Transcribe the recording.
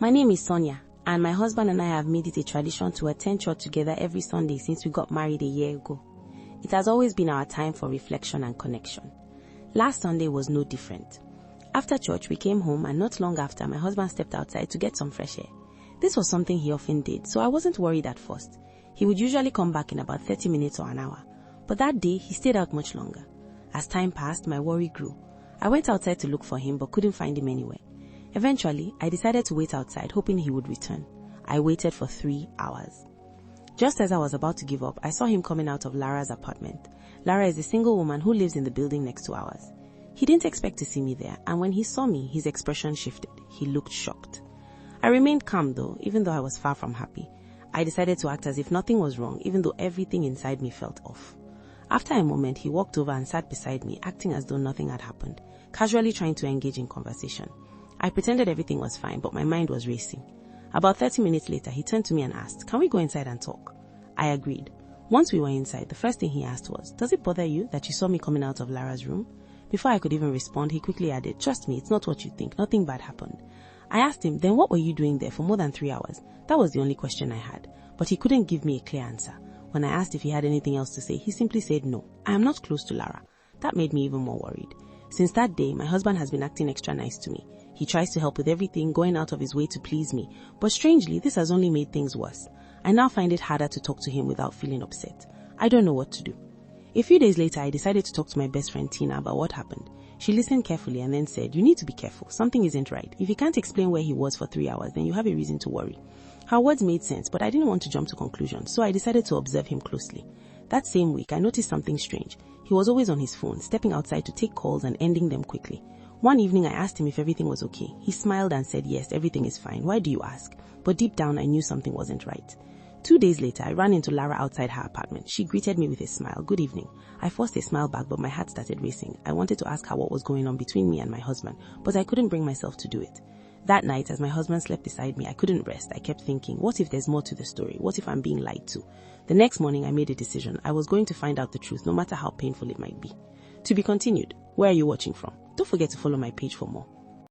My name is Sonia, and my husband and I have made it a tradition to attend church together every Sunday since we got married a year ago. It has always been our time for reflection and connection. Last Sunday was no different. After church, we came home, and not long after, my husband stepped outside to get some fresh air. This was something he often did, so I wasn't worried at first. He would usually come back in about 30 minutes or an hour, but that day he stayed out much longer. As time passed, my worry grew. I went outside to look for him but couldn't find him anywhere. Eventually, I decided to wait outside, hoping he would return. I waited for 3 hours. Just as I was about to give up, I saw him coming out of Lara's apartment. Lara is a single woman who lives in the building next to ours. He didn't expect to see me there, and when he saw me, his expression shifted. He looked shocked. I remained calm though, even though I was far from happy. I decided to act as if nothing was wrong, even though everything inside me felt off. After a moment, he walked over and sat beside me, acting as though nothing had happened, casually trying to engage in conversation. I pretended everything was fine, but my mind was racing. About 30 minutes later, he turned to me and asked, "Can we go inside and talk?" I agreed. Once we were inside, the first thing he asked was, "Does it bother you that you saw me coming out of Lara's room?" Before I could even respond, he quickly added, "Trust me, it's not what you think. Nothing bad happened." I asked him, "Then what were you doing there for more than 3 hours?" That was the only question I had, but he couldn't give me a clear answer. When I asked if he had anything else to say, he simply said no. I am not close to Lara. That made me even more worried. Since that day, my husband has been acting extra nice to me. He tries to help with everything, going out of his way to please me. But strangely, this has only made things worse. I now find it harder to talk to him without feeling upset. I don't know what to do. A few days later, I decided to talk to my best friend Tina about what happened. She listened carefully and then said, "You need to be careful. Something isn't right. If he can't explain where he was for 3 hours, then you have a reason to worry." Her words made sense, but I didn't want to jump to conclusions, so I decided to observe him closely. That same week, I noticed something strange. He was always on his phone, stepping outside to take calls and ending them quickly. One evening, I asked him if everything was okay. He smiled and said, "Yes, everything is fine. Why do you ask?" But deep down, I knew something wasn't right. 2 days later, I ran into Lara outside her apartment. She greeted me with a smile. "Good evening." I forced a smile back, but my heart started racing. I wanted to ask her what was going on between me and my husband, but I couldn't bring myself to do it. That night, as my husband slept beside me, I couldn't rest. I kept thinking, what if there's more to the story? What if I'm being lied to? The next morning, I made a decision. I was going to find out the truth, no matter how painful it might be. To be continued. Where are you watching from? Don't forget to follow my page for more.